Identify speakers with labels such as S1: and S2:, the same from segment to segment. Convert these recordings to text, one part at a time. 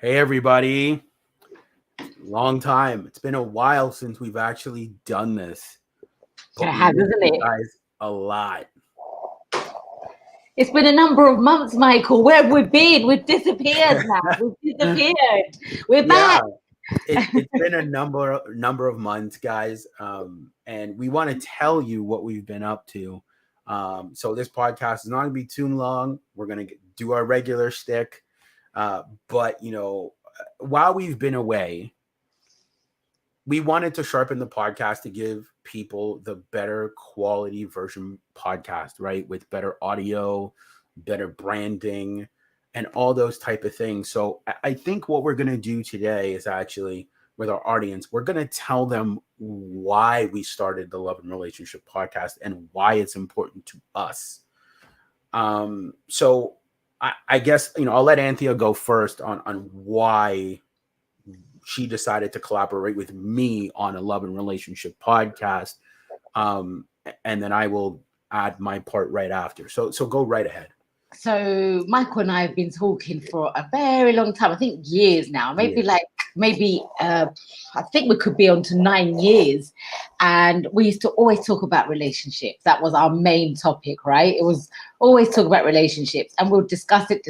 S1: Hey everybody, long time. It's been a while since we've actually done this,
S2: It
S1: but we
S2: has,
S1: miss
S2: isn't
S1: you
S2: it?
S1: guys a lot.
S2: It's been a number of months, Michael. Where have we been? We've disappeared now. We've disappeared. We're
S1: Yeah,
S2: back.
S1: it's been a number of months, guys, and we want to tell you what we've been up to. So this podcast is not going to be too long. We're going to do our regular stick, but while we've been away, we wanted to sharpen the podcast to give people the better quality version podcast, right? With better audio, better branding, and all those type of things. So I think what we're going to do today is actually with our audience, we're going to tell them why we started the Love and Relationship podcast and why it's important to us. So I guess, I'll let Anthea go first on why she decided to collaborate with me on a love and relationship podcast. And then I will add my part right after. So go right ahead.
S2: So Michael and I have been talking for a very long time. I think years now.
S1: Yeah.
S2: Maybe I think we could be on to 9 years. And we used to always talk about relationships. That was our main topic, right? It was always talk about relationships, and we'll discuss it,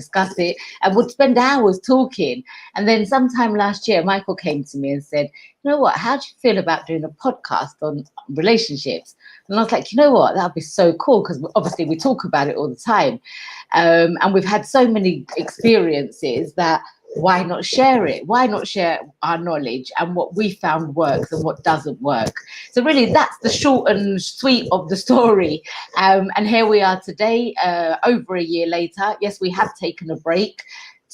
S2: and we'd spend hours talking. And then sometime last year, Michael came to me and said, "You know what? How do you feel about doing a podcast on relationships?" And I was like, "You know what? That would be so cool because obviously we talk about it all the time." And we've had so many experiences that why not share it? Why not share our knowledge and what we found works and what doesn't work? So really, that's the short and sweet of the story. And here we are today, over a year later. Yes, we have taken a break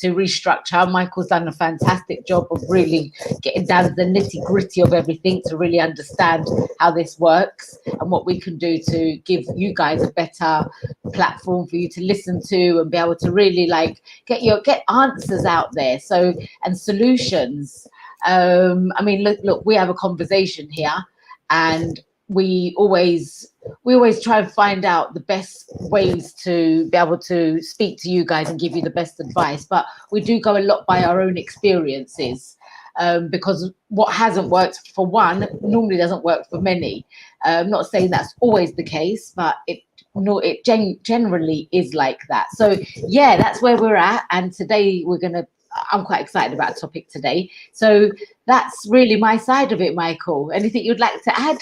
S2: to restructure. Michael's done a fantastic job of really getting down to the nitty gritty of everything to really understand how this works and what we can do to give you guys a better platform for you to listen to and be able to really like get answers out there. So and solutions. I mean, look, we have a conversation here, and we always try and find out the best ways to be able to speak to you guys and give you the best advice. But we do go a lot by our own experiences. Because what hasn't worked for one normally doesn't work for many. I'm not saying that's always the case, but generally is like that. So yeah, that's where we're at. And today I'm quite excited about a topic today. So that's really my side of it, Michael. Anything you'd like to add?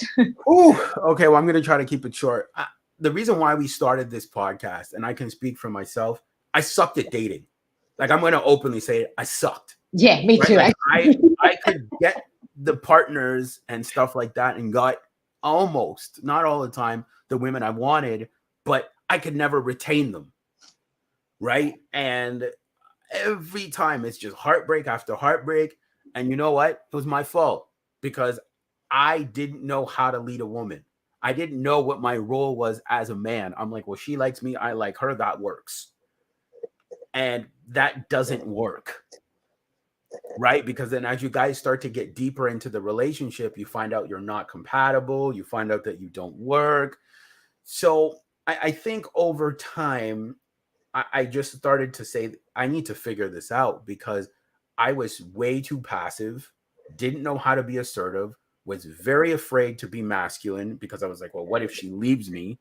S1: Ooh, okay. Well, I'm going to try to keep it short. The reason why we started this podcast, and I can speak for myself, I sucked at dating. Like, I'm going to openly say it. I sucked.
S2: Yeah, me
S1: Right?
S2: too.
S1: Like I could get the partners and stuff like that and got almost, not all the time, the women I wanted, but I could never retain them. Right. And every time it's just heartbreak after heartbreak. And you know what? It was my fault because I didn't know how to lead a woman. I didn't know what my role was as a man. I'm like, well, she likes me. I like her. That works. And that doesn't work. Right? Because then as you guys start to get deeper into the relationship, you find out you're not compatible. You find out that you don't work. So I think over time, I just started to say, I need to figure this out because I was way too passive, didn't know how to be assertive, was very afraid to be masculine because I was like, well, what if she leaves me?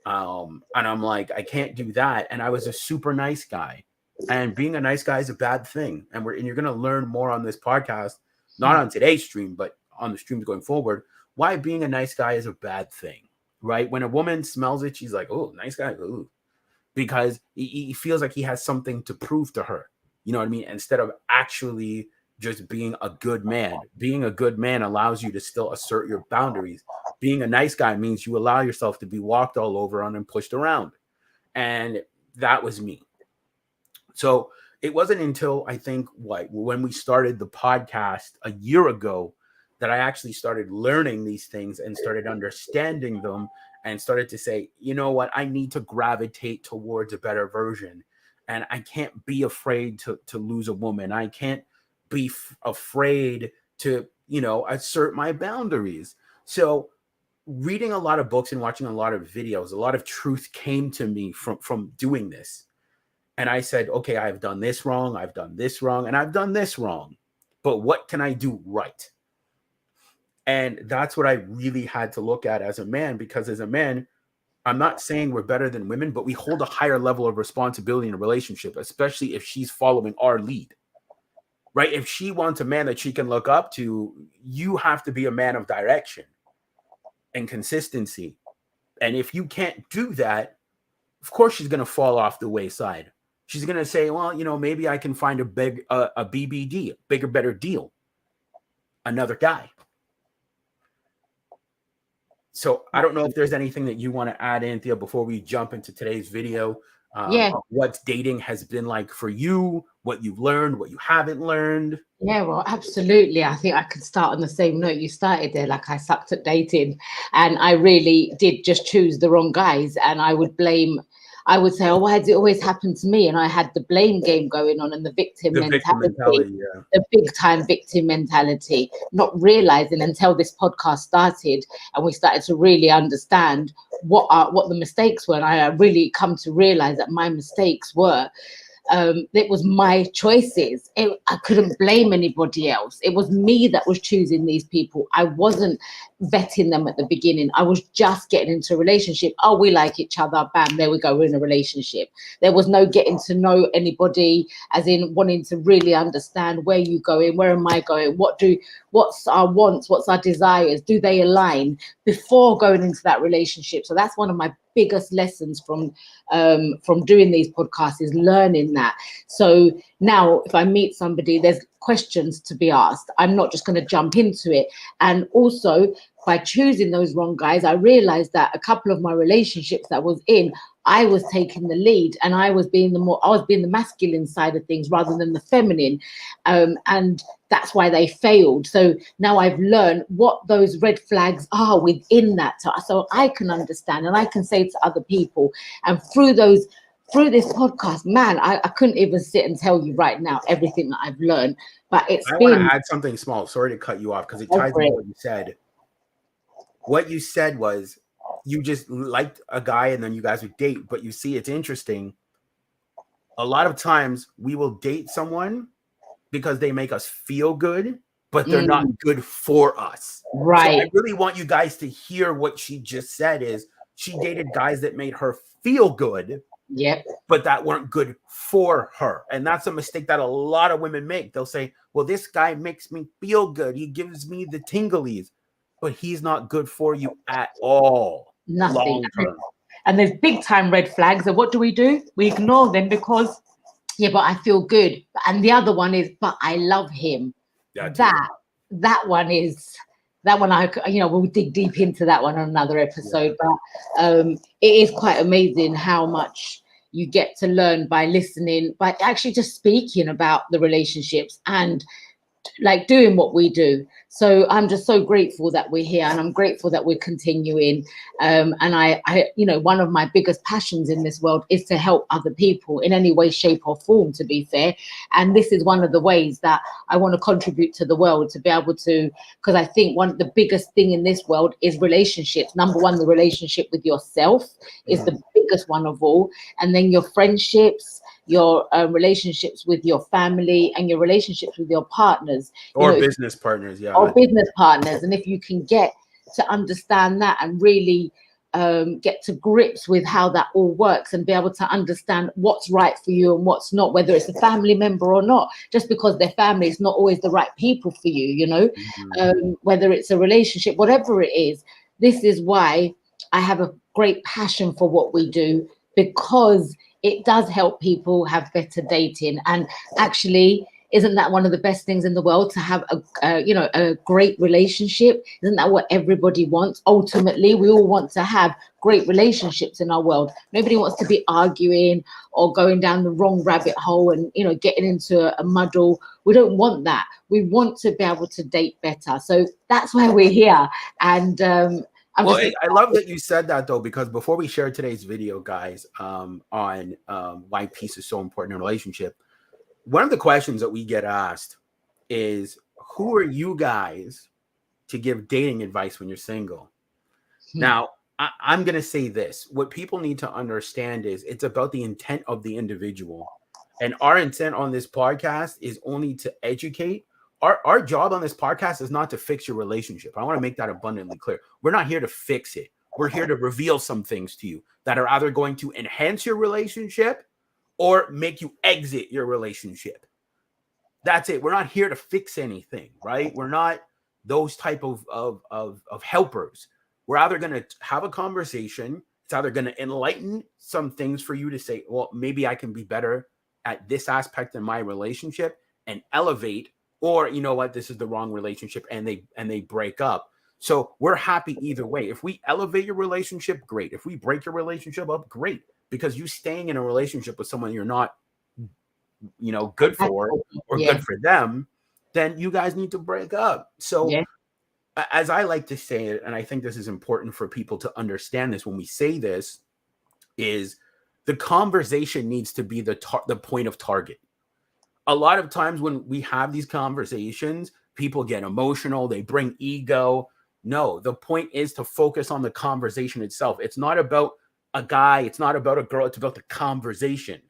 S1: And I'm like, I can't do that. And I was a super nice guy. And being a nice guy is a bad thing. And you're gonna learn more on this podcast, not on today's stream, but on the streams going forward, why being a nice guy is a bad thing. Right? When a woman smells it, she's like, oh, nice guy. Ooh, because he feels like he has something to prove to her. You know what I mean? Instead of actually just being a good man. Being a good man allows you to still assert your boundaries. Being a nice guy means you allow yourself to be walked all over on and pushed around. And that was me. So it wasn't until I think when we started the podcast a year ago that I actually started learning these things and started understanding them and started to say, you know what, I need to gravitate towards a better version. And I can't be afraid to lose a woman. I can't be afraid to, assert my boundaries. So reading a lot of books and watching a lot of videos, a lot of truth came to me from doing this. And I said, okay, I've done this wrong, I've done this wrong, and I've done this wrong. But what can I do right? And that's what I really had to look at as a man, because as a man, I'm not saying we're better than women, but we hold a higher level of responsibility in a relationship, especially if she's following our lead, right? If she wants a man that she can look up to, you have to be a man of direction and consistency. And if you can't do that, of course she's going to fall off the wayside. She's going to say, well, maybe I can find a BBD, bigger, better deal, another guy. So I don't know if there's anything that you want to add, Anthea, before we jump into today's video. What dating has been like for you, what you've learned, what you haven't learned.
S2: Yeah, well, absolutely. I think I could start on the same note you started there. Like, I sucked at dating, and I really did just choose the wrong guys. And I would say, oh, why does it always happen to me? And I had the blame game going on and the victim mentality,
S1: yeah.
S2: The big time victim mentality, not realizing until this podcast started and we started to really understand what the mistakes were. And I really come to realize that my mistakes were, it was my choices. I couldn't blame anybody else. It was me that was choosing these people. I wasn't vetting them at the beginning. I was just getting into a relationship. Oh, we like each other. Bam, there we go. We're in a relationship. There was no getting to know anybody, as in wanting to really understand where you going, where am I going, what's our wants, what's our desires, do they align before going into that relationship. So that's one of my biggest lessons from doing these podcasts, is learning that. So now if I meet somebody, there's questions to be asked. I'm not just going to jump into it. And also, by choosing those wrong guys, I realized that a couple of my relationships that I was in, I was taking the lead, and I was being the masculine side of things rather than the feminine, and that's why they failed. So now I've learned what those red flags are within that, so I can understand and I can say to other people. And through this podcast, man, I couldn't even sit and tell you right now everything that I've learned. But I
S1: want to add something small. Sorry to cut you off, because it ties into what you said. What you said was, you just liked a guy and then you guys would date. But you see, it's interesting. A lot of times we will date someone because they make us feel good, but they're not good for us.
S2: Right.
S1: So I really want you guys to hear what she just said, is she dated guys that made her feel good.
S2: Yep.
S1: But that weren't good for her. And that's a mistake that a lot of women make. They'll say, well, this guy makes me feel good. He gives me the tinglies, but he's not good for you at all.
S2: Nothing.
S1: Long term.
S2: And there's big time red flags. And what do? We ignore them because, yeah, but I feel good. And the other one is, but I love him. That one we'll dig deep into that one on another episode. Yeah. But it is quite amazing how much you get to learn by listening, by actually just speaking about the relationships and like doing what we do. So I'm just so grateful that we're here, and I'm grateful that we're continuing. And I one of my biggest passions in this world is to help other people in any way, shape or form, to be fair. And this is one of the ways that I want to contribute to the world, to be able to, because I think one of the biggest thing in this world is relationships. Number one, the relationship with yourself is the biggest one of all. And then your friendships, your relationships with your family, and your relationships with your partners.
S1: Or business partners, yeah.
S2: Or business partners. And if you can get to understand that and really get to grips with how that all works, and be able to understand what's right for you and what's not, whether it's a family member or not, just because their family is not always the right people for you, whether it's a relationship, whatever it is. This is why I have a great passion for what we do, because it does help people have better dating. And actually, isn't that one of the best things in the world, to have a great relationship? Isn't that what everybody wants? Ultimately, we all want to have great relationships in our world. Nobody wants to be arguing or going down the wrong rabbit hole and, getting into a muddle. We don't want that. We want to be able to date better. So that's why we're here. And
S1: I love that you said that, though, because before we share today's video, guys, on why peace is so important in a relationship, one of the questions that we get asked is, who are you guys to give dating advice when you're single? Now, I'm going to say this. What people need to understand is it's about the intent of the individual. And our intent on this podcast is only to educate. Our job on this podcast is not to fix your relationship. I want to make that abundantly clear. We're not here to fix it. We're here to reveal some things to you that are either going to enhance your relationship or make you exit your relationship. That's it. We're not here to fix anything, right? We're not those type of helpers. We're either going to have a conversation. It's either going to enlighten some things for you to say, well, maybe I can be better at this aspect in my relationship and elevate, or you know what, this is the wrong relationship, and they break up. So we're happy either way. If we elevate your relationship, great. If we break your relationship up, great. Because you staying in a relationship with someone you're not, good for or good for them, then you guys need to break up. So as I like to say it, and I think this is important for people to understand this when we say this, is the conversation needs to be the point of target. A lot of times when we have these conversations, people get emotional, they bring ego. No, the point is to focus on the conversation itself. It's not about a guy, it's not about a girl, it's about the conversation.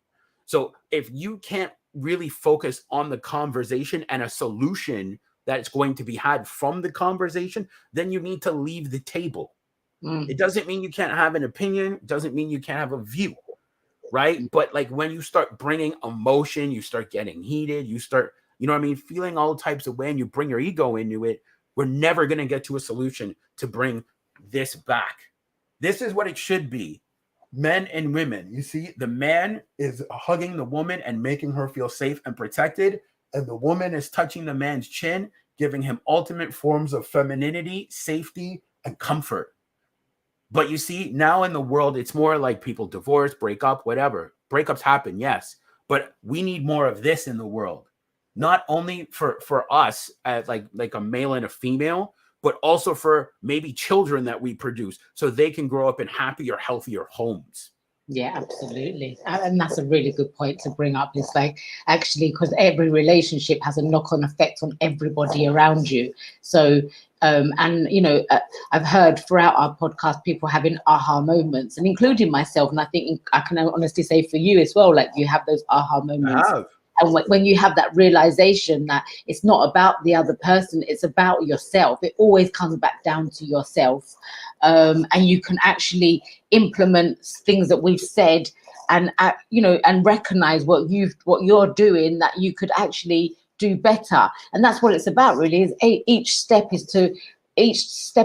S1: So if you can't really focus on the conversation and a solution that's going to be had from the conversation, then you need to leave the table. It doesn't mean you can't have an opinion. It doesn't mean you can't have a view, right? But like when you start bringing emotion, you start getting heated, you start, feeling all types of way, and you bring your ego into it, we're never going to get to a solution to bring this back. This is what it should be. Men and women. You see, the man is hugging the woman and making her feel safe and protected. And the woman is touching the man's chin, giving him ultimate forms of femininity, safety, and comfort. But you see, now in the world, it's more like people divorce, break up, whatever. Breakups happen, yes. But we need more of this in the world. Not only for us as like a male and a female, but also for maybe children that we produce so they can grow up in happier, healthier homes.
S2: Yeah, absolutely. And that's a really good point to bring up. It's like, actually, because every relationship has a knock-on effect on everybody around you. So, I've heard throughout our podcast people having aha moments, and including myself. And I think I can honestly say for you as well, like you have those aha moments. And when you have that realization that it's not about the other person, it's about yourself. It always comes back down to yourself. And you can actually implement things that we've said and recognize what you're doing that you could actually do better. And that's what it's about, really, is each step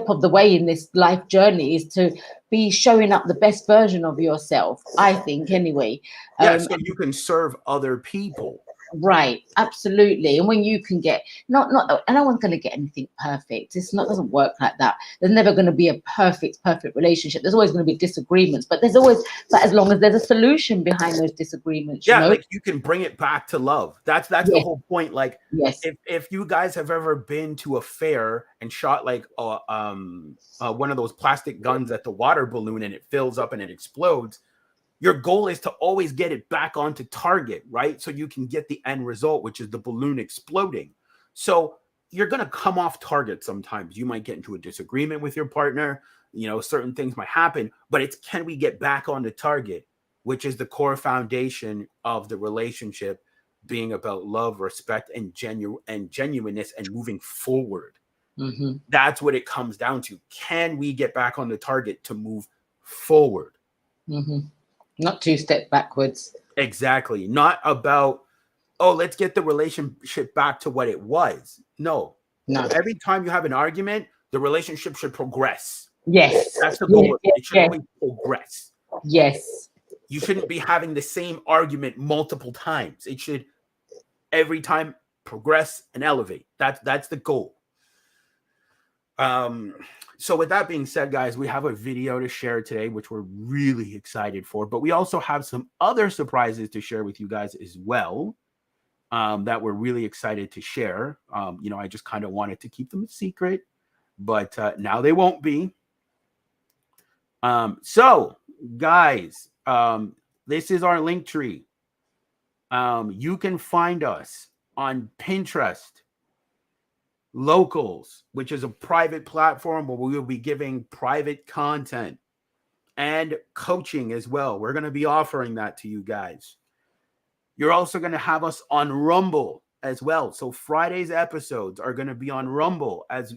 S2: of the way in this life journey is to be showing up the best version of yourself, I think, anyway.
S1: So you can serve other people.
S2: Right, absolutely. And when you can get and no one's going to get anything perfect. Doesn't work like that. There's never going to be a perfect relationship. There's always going to be disagreements, but as long as there's a solution behind those disagreements.
S1: Like you can bring it back to love. That's the whole point. Like,
S2: yes,
S1: if you guys have ever been to a fair and shot like one of those plastic guns at the water balloon and it fills up and it explodes, your goal is to always get it back onto target, right? So you can get the end result, which is the balloon exploding. So you're going to come off target sometimes. You might get into a disagreement with your partner. Certain things might happen, but it's can we get back onto target, which is the core foundation of the relationship being about love, respect, and genuineness and moving forward.
S2: Mm-hmm.
S1: That's what it comes down to. Can we get back on the target to move forward?
S2: Mm-hmm. Not 2 steps backwards.
S1: Exactly. Not about, let's get the relationship back to what it was. No. Every time you have an argument, the relationship should progress.
S2: Yes.
S1: That's the goal. It should always progress.
S2: Yes.
S1: You shouldn't be having the same argument multiple times. It should every time progress and elevate. That's the goal. So with that being said, guys, we have a video to share today, which we're really excited for, but we also have some other surprises to share with you guys as well, that we're really excited to share. I just kind of wanted to keep them a secret, but now they won't be. So guys, this is our link tree. You can find us on Pinterest, Locals, which is a private platform where we will be giving private content and coaching as well. We're going to be offering that to you guys. You're also going to have us on Rumble as well. So Friday's episodes are going to be on Rumble as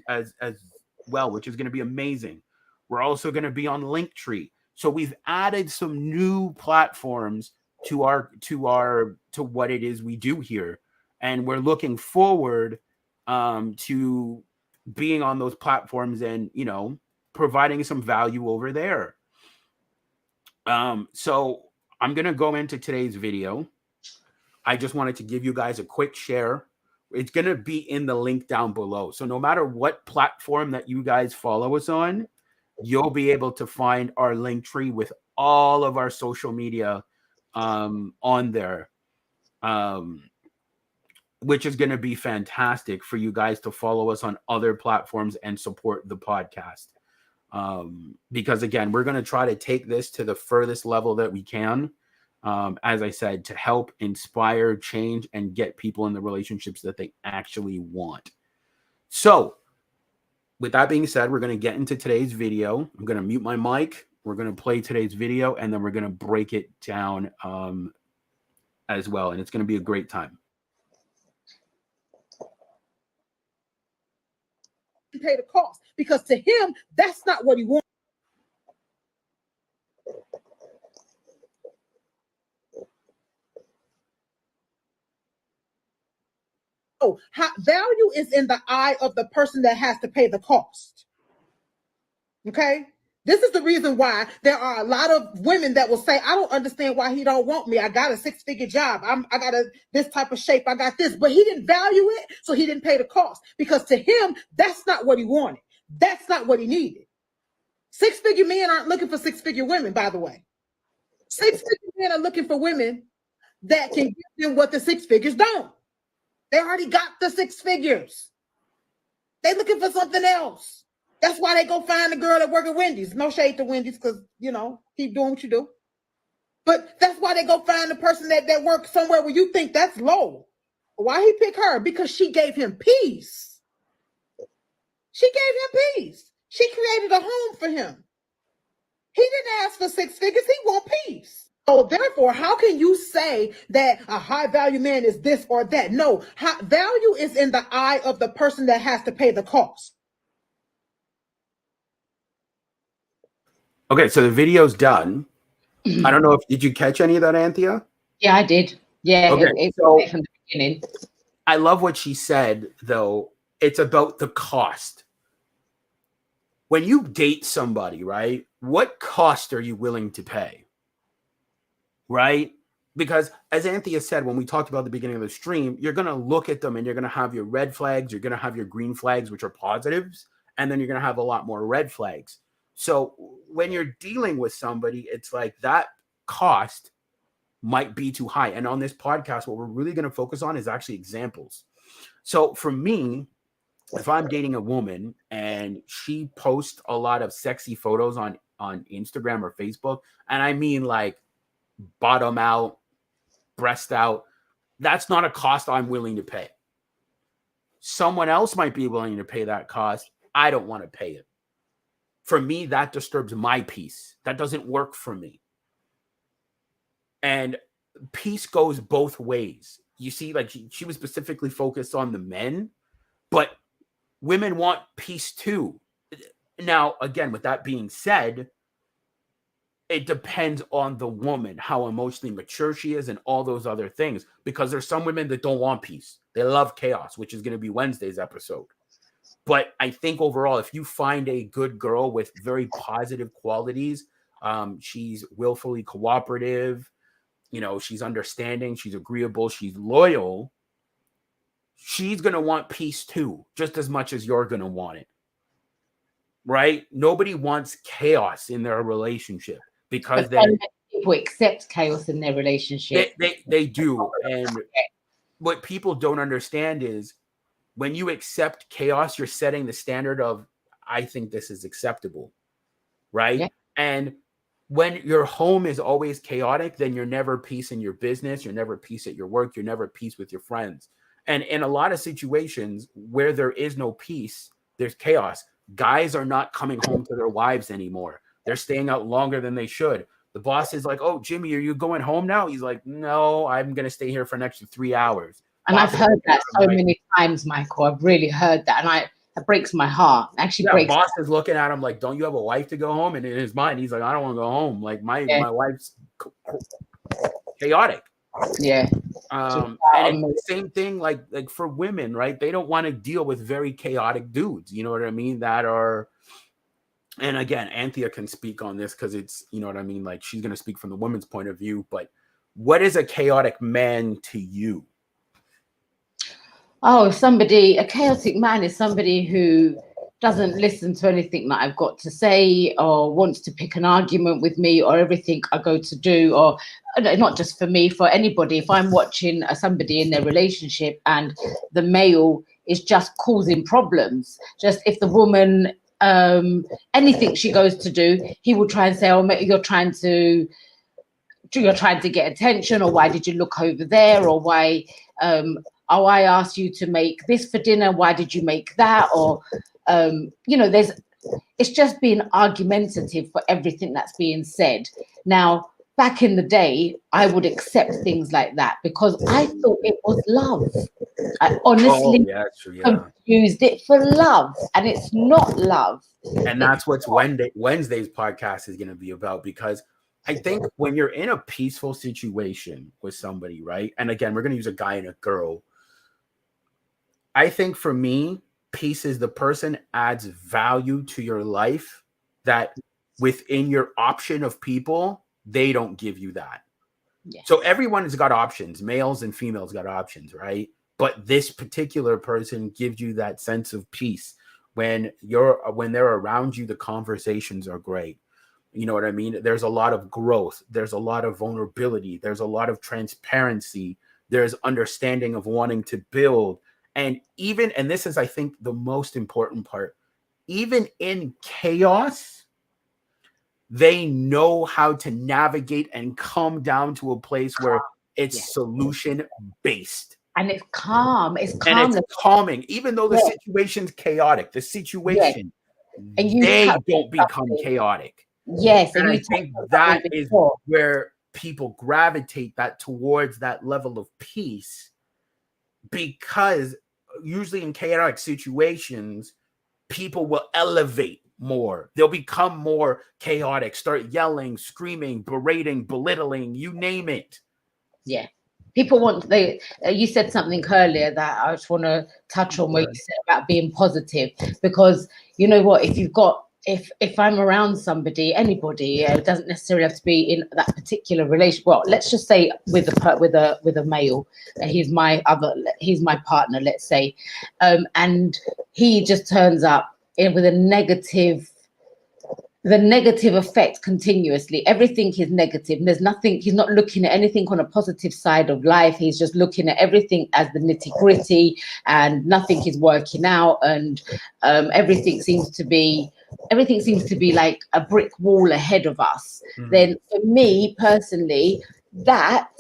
S1: well, which is going to be amazing. We're also going to be on Linktree. So we've added some new platforms to what it is we do here, and we're looking forward to being on those platforms and, you know, providing some value over there. So I'm going to go into today's video. I just wanted to give you guys a quick share. It's going to be in the link down below. So no matter what platform that you guys follow us on, you'll be able to find our link tree with all of our social media on there, which is going to be fantastic for you guys to follow us on other platforms and support the podcast. Because again, we're going to try to take this to the furthest level that we can. As I said, to help inspire change and get people in the relationships that they actually want. So with that being said, we're going to get into today's video. I'm going to mute my mic. We're going to play today's video, and then we're going to break it down as well. And it's going to be a great time.
S3: Pay the cost, because to him, that's not what he wants. Oh, value is in the eye of the person that has to pay the cost. Okay? This is the reason why there are a lot of women that will say, I don't understand why he don't want me. I got a 6-figure job. I got this type of shape. I got this. But he didn't value it, so he didn't pay the cost. Because to him, that's not what he wanted. That's not what he needed. 6-figure men aren't looking for 6-figure women, by the way. 6-figure men are looking for women that can give them what the 6 figures don't. They already got the 6 figures. They're looking for something else. That's why they go find the girl that work at Wendy's. No shade to Wendy's, because, you know, keep doing what you do. But that's why they go find the person that works somewhere where you think that's low. Why he pick her? Because she gave him peace. She gave him peace. She created a home for him. He didn't ask for 6 figures. He want peace. So therefore, how can you say that a high value man is this or that? No, value is in the eye of the person that has to pay the cost.
S1: Okay, so the video's done. I don't know if did you catch any of that, Anthea?
S2: Yeah, I did. Yeah,
S1: okay,
S2: so from the beginning.
S1: I love what she said, though. It's about the cost. When you date somebody, right? What cost are you willing to pay? Right? Because as Anthea said, when we talked about the beginning of the stream, you're going to look at them and you're going to have your red flags, you're going to have your green flags, which are positives, and then you're going to have a lot more red flags. So when you're dealing with somebody, it's like that cost might be too high. And on this podcast, what we're really going to focus on is actually examples. So for me, if I'm dating a woman and she posts a lot of sexy photos on Instagram or Facebook, and I mean like bottom out, breast out, that's not a cost I'm willing to pay. Someone else might be willing to pay that cost. I don't want to pay it. For me, that disturbs my peace. That doesn't work for me. And peace goes both ways. You see, like she was specifically focused on the men, but women want peace too. Now, again, with that being said, it depends on the woman, how emotionally mature she is and all those other things, because there's some women that don't want peace. They love chaos, which is going to be Wednesday's episode. But I think overall, if you find a good girl with very positive qualities, she's willfully cooperative, you know, she's understanding, she's agreeable, she's loyal, she's going to want peace too, just as much as you're going to want it. Right? Nobody wants chaos in their relationship, because then
S2: people accept chaos in their relationship.
S1: They do. And what people don't understand is when you accept chaos, you're setting the standard of, I think this is acceptable. Right? Yeah. And when your home is always chaotic, then you're never peace in your business. You're never peace at your work. You're never peace with your friends. And in a lot of situations where there is no peace, there's chaos. Guys are not coming home to their wives anymore. They're staying out longer than they should. The boss is like, oh, Jimmy, are you going home now? He's like, no, I'm going to stay here for an extra 3 hours.
S2: And
S1: Boss
S2: I've heard that so
S1: like,
S2: many times, Michael. I've really heard that. And that breaks my heart. It actually breaks.
S1: Boss is looking at him like, don't you have a wife to go home? And in his mind, he's like, I don't want to go home. Like my wife's chaotic.
S2: Yeah.
S1: And it's the same thing like for women, right? They don't want to deal with very chaotic dudes. You know what I mean? That are, and again, Anthea can speak on this because it's, you know what I mean? Like she's going to speak from the woman's point of view, but what is a chaotic man to you?
S2: Oh, a chaotic man is somebody who doesn't listen to anything that I've got to say or wants to pick an argument with me or everything I go to do, or not just for me, for anybody. If I'm watching somebody in their relationship and the male is just causing problems, just if the woman, anything she goes to do, he will try and say, oh, you're trying to get attention, or why did you look over there, or why, oh, I asked you to make this for dinner, why did you make that? Or, it's just being argumentative for everything that's being said. Now, back in the day, I would accept things like that because I thought it was love. I honestly confused it for love, and it's not love.
S1: And that's what Wednesday's podcast is going to be about, because I think when you're in a peaceful situation with somebody, right? And again, we're going to use a guy and a girl. I think for me, peace is the person adds value to your life that within your option of people, they don't give you that. Yeah. So everyone has got options. Males and females got options, right? But this particular person gives you that sense of peace. When they're around you, the conversations are great. You know what I mean? There's a lot of growth. There's a lot of vulnerability. There's a lot of transparency. There's understanding of wanting to build. And this is, I think, the most important part, even in chaos, they know how to navigate and come down to a place where it's solution based.
S2: And it's calm. It's calm.
S1: And it's calming, even though the situation's chaotic. The situation, and they don't become chaotic.
S2: Yes.
S1: And I think that is where people gravitate towards that level of peace, because usually in chaotic situations, people will elevate more. They'll become more chaotic, start yelling, screaming, berating, belittling, you name it.
S2: Yeah. People you said something earlier that I just want to touch on, where you said about being positive, because you know what, if I'm around somebody, anybody, it doesn't necessarily have to be in that particular relationship. Well, let's just say with a male, he's my partner, let's say, and he just turns up with the negative effect continuously. Everything is negative. There's nothing. He's not looking at anything on a positive side of life. He's just looking at everything as the nitty gritty, and nothing is working out, and everything seems to be like a brick wall ahead of us. Mm-hmm. Then for me personally, that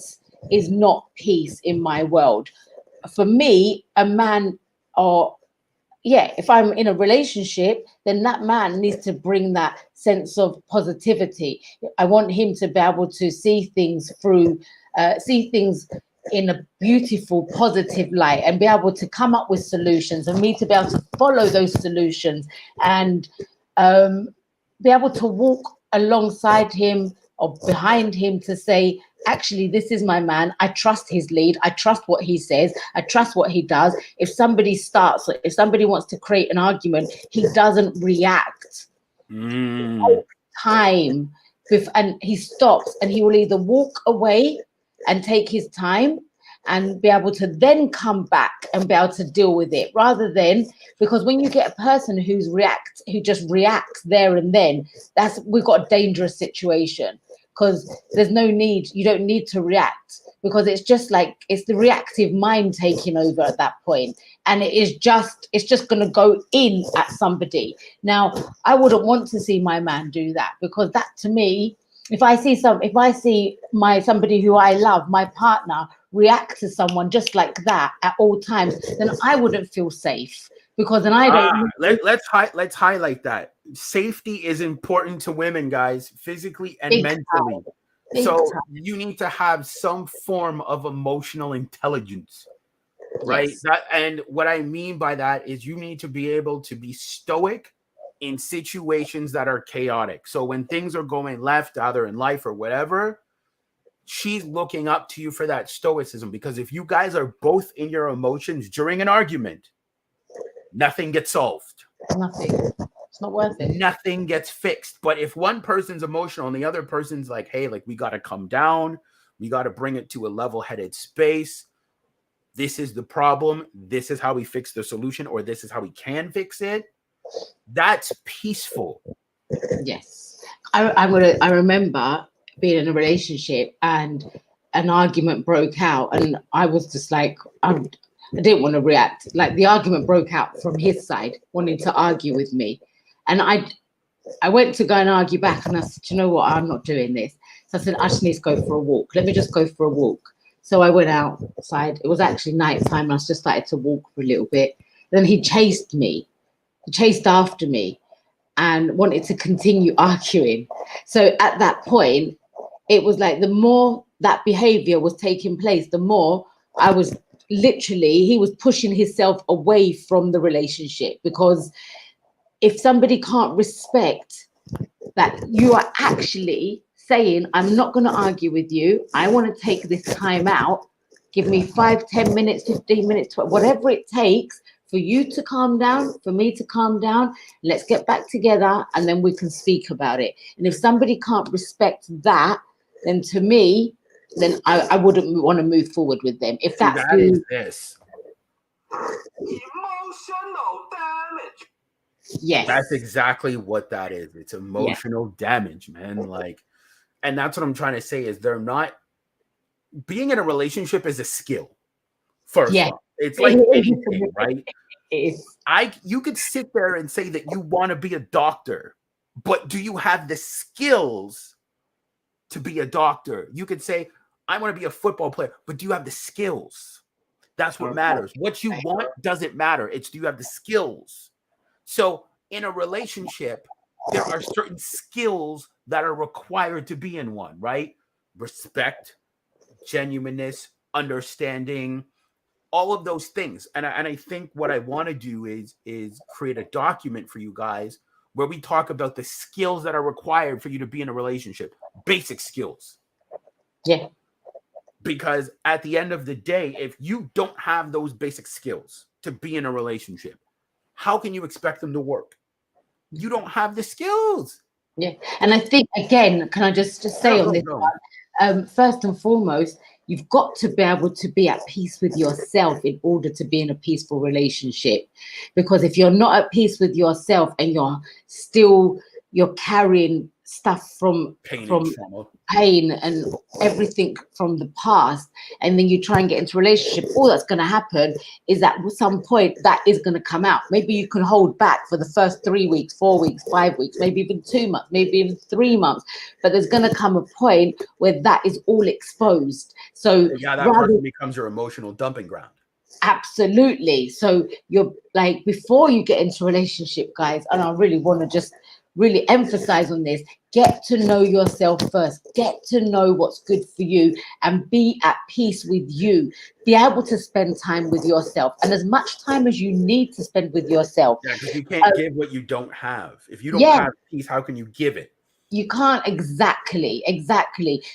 S2: is not peace in my world. For me, a man, if I'm in a relationship, then that man needs to bring that sense of positivity. I want him to be able to see things in a beautiful, positive light, and be able to come up with solutions, and me to be able to follow those solutions, and be able to walk alongside him or behind him to say, actually, this is my man. I trust his lead. I trust what he says. I trust what he does. If somebody wants to create an argument, he doesn't react. Time, and he stops, and he will either walk away and take his time and be able to then come back and be able to deal with it, rather than, because when you get a person who just reacts there and then, we've got a dangerous situation. Because there's no need, you don't need to react, because it's just like, it's the reactive mind taking over at that point, and it's just going to go in at somebody. Now, I wouldn't want to see my man do that, because that, to me, if I see somebody who I love, my partner, react to someone just like that at all times, then I wouldn't feel safe, because then I don't.
S1: Let's highlight that. Safety is important to women, guys, physically and
S2: Big
S1: mentally.
S2: time. Big
S1: So
S2: time.
S1: you need to have some form of emotional intelligence, right?
S2: Yes.
S1: And what I mean by that is you need to be able to be stoic in situations that are chaotic. So when things are going left, either in life or whatever, she's looking up to you for that stoicism. Because if you guys are both in your emotions during an argument, nothing gets solved.
S2: Nothing. It's not worth it.
S1: Nothing gets fixed. But if one person's emotional and the other person's like, hey, like, we got to come down, we got to bring it to a level-headed space. This is the problem. This is how we fix the solution, or this is how we can fix it. That's peaceful.
S2: Yes. I remember being in a relationship and an argument broke out, and I was just like, I didn't want to react. Like, the argument broke out from his side, wanting to argue with me. And I went to go and argue back, and I said, you know what, I'm not doing this. So I said, I just need to go for a walk. Let me just go for a walk. So I went outside. It was actually nighttime. I just started to walk for a little bit. Then he chased me. He chased after me and wanted to continue arguing. So at that point, it was like the more that behavior was taking place, the more I was literally, he was pushing himself away from the relationship. Because if somebody can't respect that you are actually saying, I'm not going to argue with you, I want to take this time out, give me 5, 10 minutes, 15 minutes, whatever it takes for you to calm down, for me to calm down, let's get back together and then we can speak about it. And if somebody can't respect that, then to me, then I wouldn't want to move forward with them. If that's
S1: that is this.
S4: Emotional damage.
S2: Yes.
S1: That's exactly what that is. It's emotional damage, man. Like, and that's what I'm trying to say is they're not being in a relationship is a skill. First off, it's like anything, right? You could sit there and say that you want to be a doctor, but do you have the skills to be a doctor? You could say, I want to be a football player, but do you have the skills? That's what matters. What you want doesn't matter. It's, do you have the skills? So in a relationship, there are certain skills that are required to be in one, right? Respect, genuineness, understanding, all of those things. And I think what I want to do is create a document for you guys where we talk about the skills that are required for you to be in a relationship. Basic skills.
S2: Yeah.
S1: Because at the end of the day, if you don't have those basic skills to be in a relationship, how can you expect them to work? You don't have the skills.
S2: Yeah. And I think, again, can I just say on this one, first and foremost, you've got to be able to be at peace with yourself in order to be in a peaceful relationship. Because if you're not at peace with yourself and you're carrying stuff from pain and everything from the past, and then you try and get into a relationship, all that's going to happen is that at some point that is going to come out. Maybe you can hold back for the first 3 weeks, 4 weeks, 5 weeks, maybe even 2 months, maybe even 3 months, but there's going to come a point where that is all exposed. So
S1: yeah, that person becomes your emotional dumping ground.
S2: Absolutely. So you're like, before you get into a relationship, guys, and I really want to just really emphasize on this, get to know yourself first, get to know what's good for you and be at peace with you. Be able to spend time with yourself, and as much time as you need to spend with yourself.
S1: Yeah, because you can't give what you don't have. If you don't have peace, how can you give it?
S2: You can't. Exactly.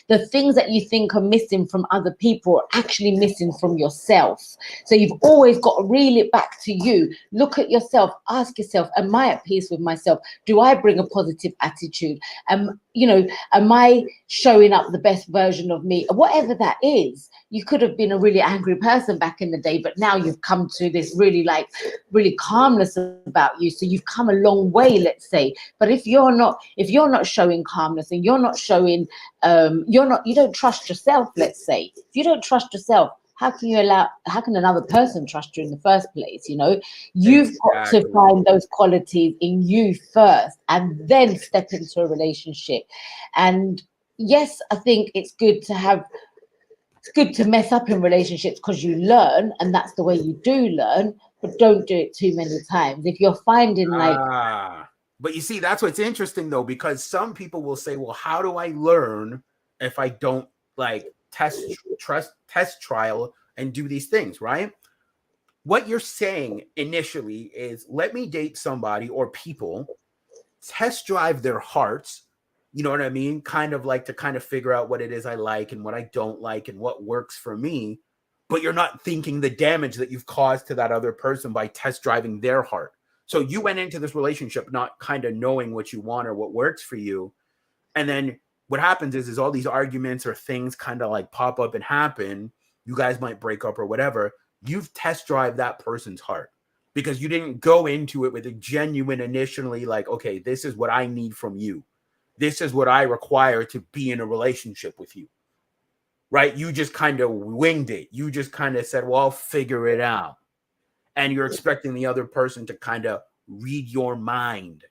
S2: The things that you think are missing from other people are actually missing from yourself. So you've always got to reel it back to you. Look at yourself. Ask yourself, am I at peace with myself? Do I bring a positive attitude? Am I showing up the best version of me? Whatever that is. You could have been a really angry person back in the day, but now you've come to this really calmness about you. So you've come a long way, let's say. But if you're not showing calmness and you're not showing, you don't trust yourself, let's say. If you don't trust yourself, how can another person trust you in the first place? You've got to find those qualities in you first and then step into a relationship. And yes, I think it's good to mess up in relationships because you learn, and that's the way you do learn. but don't do it too many times. If you're finding like,
S1: but you see, that's what's interesting though, because some people will say, well, how do I learn if I don't like test trial and do these things, right? What you're saying initially is, let me date somebody or people, test drive their hearts, you know what I mean? Kind of like to kind of figure out what it is I like and what I don't like and what works for me. But you're not thinking the damage that you've caused to that other person by test driving their heart. So you went into this relationship not kind of knowing what you want or what works for you. And then what happens is all these arguments or things kind of like pop up and happen. You guys might break up or whatever. You've test drive that person's heart because you didn't go into it with a genuine initially like, okay, this is what I need from you. This is what I require to be in a relationship with you. Right? You just kind of winged it. You just kind of said, well, I'll figure it out. And you're expecting the other person to kind of read your mind.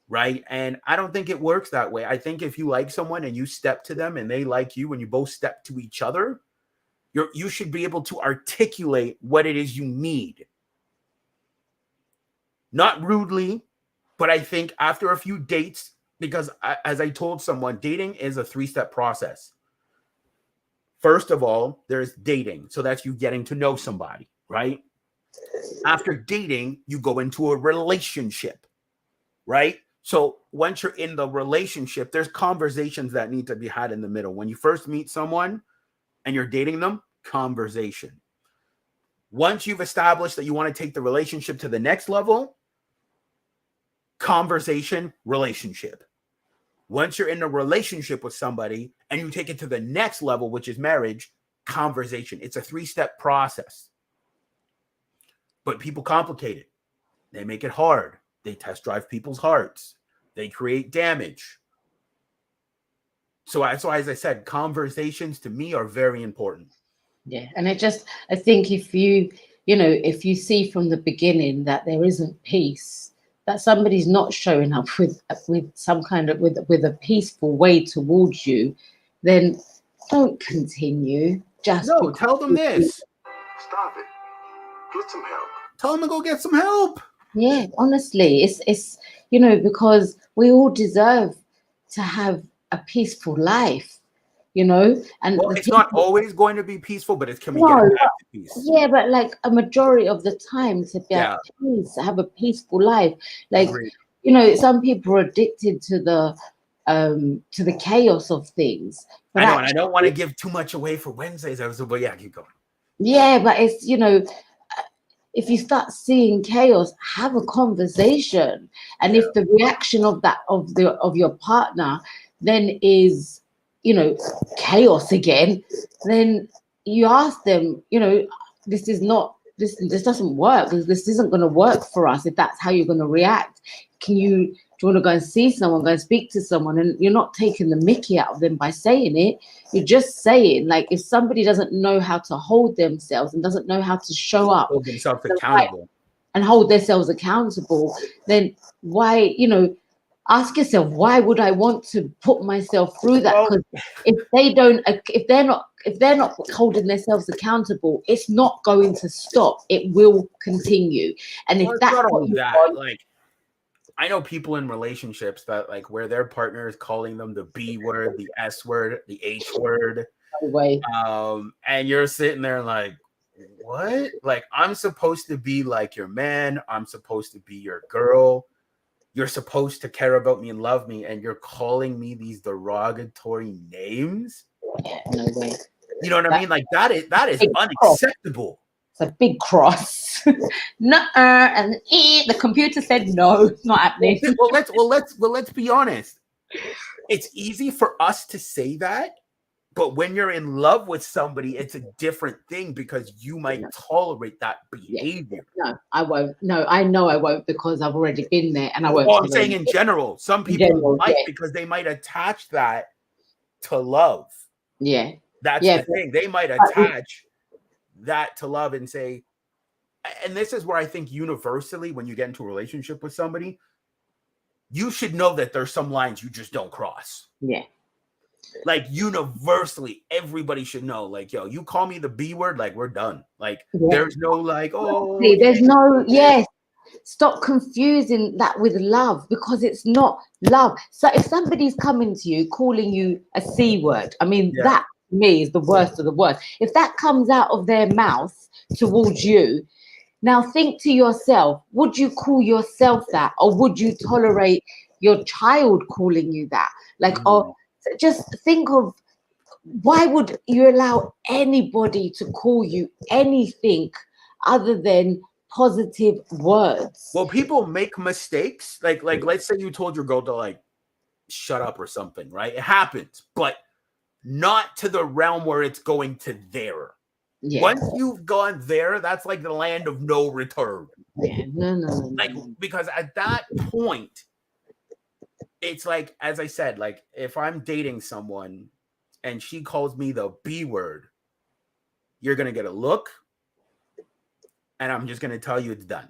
S1: Right? And I don't think it works that way. I think if you like someone and you step to them and they like you and you both step to each other, you should be able to articulate what it is you need. Not rudely, but I think after a few dates, because as I told someone, dating is a 3-step process. First of all, there's dating. So that's you getting to know somebody, right? After dating, you go into a relationship, right? So once you're in the relationship, there's conversations that need to be had in the middle. When you first meet someone and you're dating them, conversation. Once you've established that you want to take the relationship to the next level, conversation, relationship. Once you're in a relationship with somebody and you take it to the next level, which is marriage, conversation. It's a 3-step process. But people complicate it. They make it hard. They test drive people's hearts. They create damage. So that's why, as I said, conversations to me are very important.
S2: Yeah. And I think if if you see from the beginning that there isn't peace, that somebody's not showing up with some kind of with a peaceful way towards you, then don't continue. Just
S1: no, tell them this.
S4: Stop it. Get some help.
S1: Tell them to go get some help.
S2: Yeah, honestly, it's because we all deserve to have a peaceful life, and
S1: well, it's not always going to be peaceful, but it can be getting back to peace.
S2: Yeah, but like a majority of the time to be at peace, have a peaceful life. Like,
S1: agreed.
S2: Some people are addicted to the chaos of things. But
S1: I know, and I don't want to give too much away for Wednesday's episode, but yeah, keep going.
S2: Yeah, but it's if you start seeing chaos, have a conversation. And if the reaction of your partner then is chaos again, then you ask them, this doesn't work. This isn't going to work for us. If that's how you're going to react, do you want to go and see someone, go and speak to someone? And you're not taking the mickey out of them by saying it. You're just saying, like, if somebody doesn't know how to hold themselves and doesn't know how to show up,
S1: hold themselves accountable,
S2: and hold themselves accountable, then why, ask yourself, why would I want to put myself through that? Because if they're not holding themselves accountable, it's not going to stop. It will continue. And if that's what you want,
S1: like, I know people in relationships that like where their partner is calling them the B word, the S word, the H word. And you're sitting there like, what? Like, I'm supposed to be like your man. I'm supposed to be your girl. You're supposed to care about me and love me, and you're calling me these derogatory names.
S2: Yeah, no way.
S1: You know what I mean? Like that is unacceptable.
S2: It's a big cross. And the computer said no, it's not happening.
S1: Let's be honest. It's easy for us to say that, but when you're in love with somebody, it's a different thing because you might tolerate that behavior.
S2: No, I won't. No, I know I won't because I've already been there, and I won't.
S1: Well, I'm saying in general, some people might because they might attach that to love.
S2: Yeah,
S1: that's the thing. They might attach that to love and say, and this is where I think universally, when you get into a relationship with somebody, you should know that there's some lines you just don't cross.
S2: Yeah.
S1: Like universally, everybody should know. Like, yo, you call me the B word, like we're done. Like,
S2: Yeah.
S1: there's no like, oh,
S2: There's no, yes. Stop confusing that with love, because it's not love. So if somebody's coming to you calling you a C word, I mean,
S1: yeah.
S2: that to me is the worst of the worst. If that comes out of their mouth towards you, now think to yourself, would you call yourself that, or would you tolerate your child calling you that? Like, or just think of, why would you allow anybody to call you anything other than positive words?
S1: Well, people make mistakes. Like let's say you told your girl to like shut up or something, right? It happens, but not to the realm where it's going to there.
S2: Yeah.
S1: Once you've gone there, that's like the land of no return.
S2: Yeah. No.
S1: Like, because at that point, it's like, as I said, like if I'm dating someone and she calls me the B word, you're gonna get a look, and I'm just gonna tell you it's done.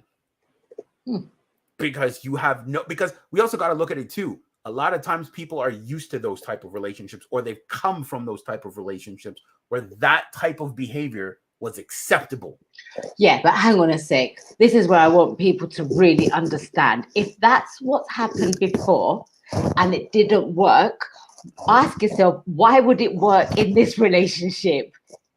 S1: Because you have no, because we also got to look at it too. A lot of times people are used to those type of relationships, or they've come from those type of relationships where that type of behavior was acceptable.
S2: Yeah, but hang on a sec. This is where I want people to really understand. If that's what's happened before and it didn't work, ask yourself, why would it work in this relationship?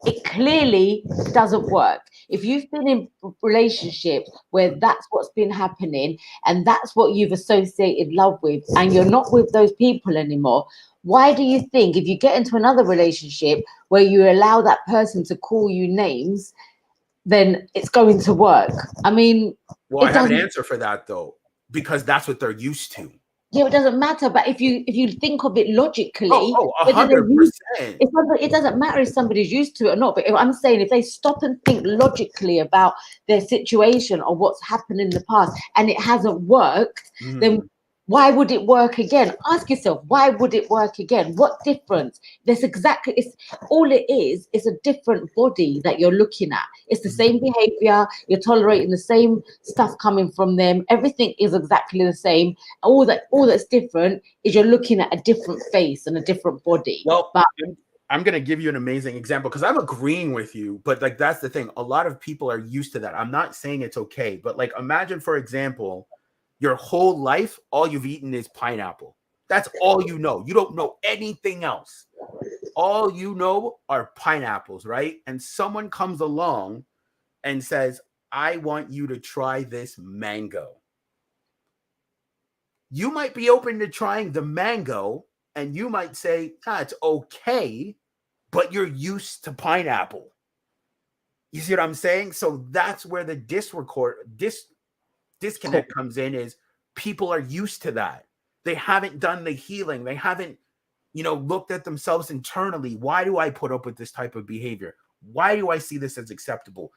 S2: It clearly doesn't work. If you've been in relationships where that's what's been happening and that's what you've associated love with, and you're not with those people anymore, why do you think if you get into another relationship where you allow that person to call you names, then it's going to work? I mean,
S1: well, I have an answer for that though, because that's what they're used to.
S2: Yeah, it doesn't matter. But if you think of it logically,
S1: 100%.
S2: It doesn't matter if somebody's used to it or not. But if I'm saying, if they stop and think logically about their situation or what's happened in the past and it hasn't worked, then why would it work again? Ask yourself, why would it work again? What difference? It's all it is a different body that you're looking at. It's the same behavior. You're tolerating the same stuff coming from them. Everything is exactly the same. All that's different is you're looking at a different face and a different body.
S1: Well, but I'm going to give you an amazing example because I'm agreeing with you, but like, that's the thing. A lot of people are used to that. I'm not saying it's okay, but like, imagine, for example, your whole life, all you've eaten is pineapple. That's all you know. You don't know anything else. All you know are pineapples, right? And someone comes along and says, I want you to try this mango. You might be open to trying the mango, and you might say, it's okay, but you're used to pineapple. You see what I'm saying? So that's where the disconnect comes in, is people are used to that. They haven't done the healing. They haven't, looked at themselves internally. Why do I put up with this type of behavior? Why do I see this as acceptable?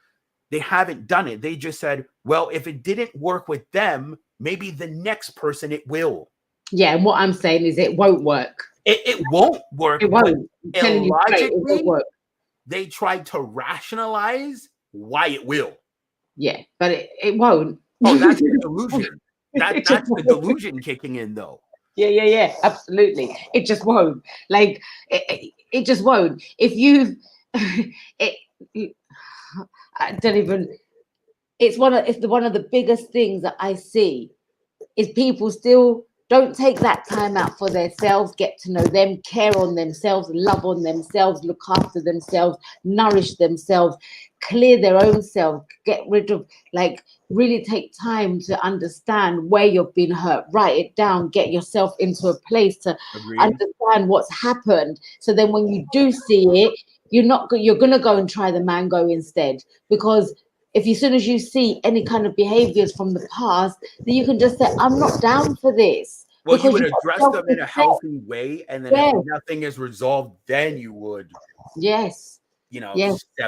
S1: They haven't done it. They just said, well, if it didn't work with them, maybe the next person it will.
S2: Yeah, and what I'm saying is it won't work.
S1: It won't work.
S2: It won't.
S1: Illogically,
S2: it won't work.
S1: They tried to rationalize why it will.
S2: Yeah, but it won't.
S1: Oh, that's the delusion. That's the delusion kicking in, though.
S2: Yeah, absolutely. It just won't. Like, it just won't. If you, I don't even. It's one of the biggest things that I see is people still don't take that time out for themselves, get to know them, care on themselves, love on themselves, look after themselves, nourish themselves, clear their own self, get rid of, really take time to understand where you've been hurt, write it down, get yourself into a place to understand what's happened. So then when you do see it, you're going to go and try the mango instead, because as soon as you see any kind of behaviors from the past, then you can just say, I'm not down for this.
S1: Well, you would address them in a healthy way, and then if nothing is resolved, then you would, step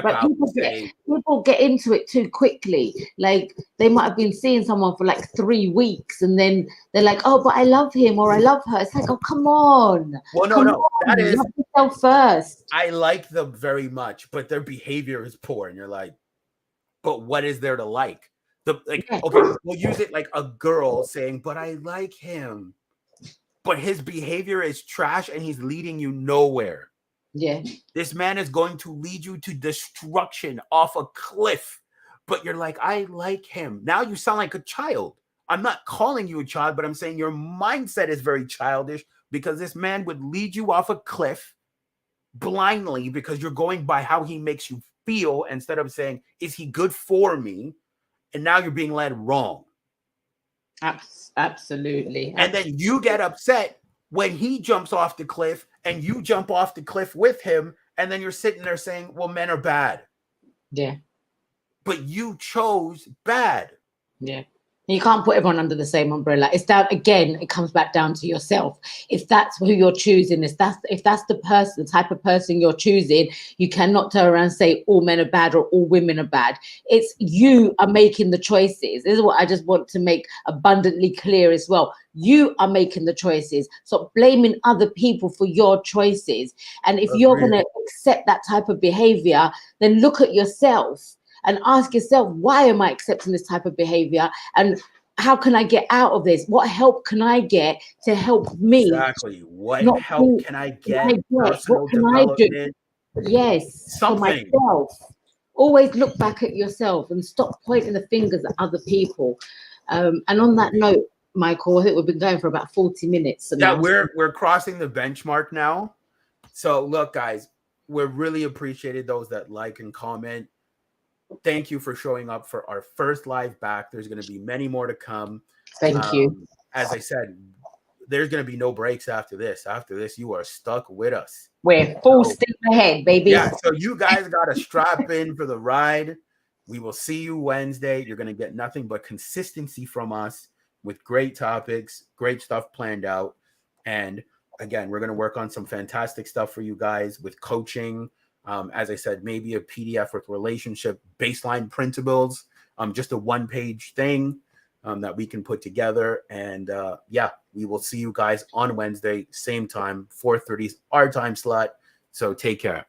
S2: but
S1: out
S2: people
S1: and say.
S2: People get into it too quickly. Like, they might have been seeing someone for 3 weeks, and then they're like, oh, but I love him or I love her. It's like, oh, come on.
S1: Well, no. That is,
S2: love yourself first.
S1: I like them very much, but their behavior is poor, and you're like, but what is there to like? Okay, we'll use it like a girl saying, but I like him. but his behavior is trash and he's leading you nowhere.
S2: Yeah.
S1: This man is going to lead you to destruction off a cliff, but you're like, I like him. Now you sound like a child. I'm not calling you a child, but I'm saying your mindset is very childish because this man would lead you off a cliff blindly because you're going by how he makes you feel instead of saying, is he good for me? And now you're being led wrong.
S2: Absolutely.
S1: And then you get upset when he jumps off the cliff and you jump off the cliff with him. And then you're sitting there saying, well, men are bad.
S2: Yeah.
S1: But you chose bad.
S2: Yeah. You can't put everyone under the same umbrella. It's down again. It comes back down to yourself. If that's who you're choosing, if that's the type of person you're choosing, you cannot turn around and say all men are bad or all women are bad. It's you are making the choices. This is what I just want to make abundantly clear as well. You are making the choices. Stop blaming other people for your choices. And if you're going to accept that type of behavior, then look at yourself. And ask yourself, why am I accepting this type of behavior? And how can I get out of this? What help can I get to help me?
S1: Exactly. What help can I get? Personal
S2: What can
S1: development.
S2: I do? Yes,
S1: Something.
S2: for myself. Always look back at yourself and stop pointing the fingers at other people. And on that note, Michael, I think we've been going for about 40 minutes.
S1: Yeah, we're crossing the benchmark now. So look, guys, we're really appreciated those that like and comment. Thank you for showing up for our first live back. There's going to be many more to come.
S2: Thank you.
S1: As I said, there's going to be no breaks after this. After this, you are stuck with us.
S2: We're full steam ahead, baby.
S1: Yeah, so you guys got to strap in for the ride. We will see you Wednesday. You're going to get nothing but consistency from us with great topics, great stuff planned out. And again, we're going to work on some fantastic stuff for you guys with coaching. As I said, maybe a PDF with relationship baseline principles, just a one-page thing that we can put together. And yeah, we will see you guys on Wednesday, same time, 4:30 our time slot. So take care.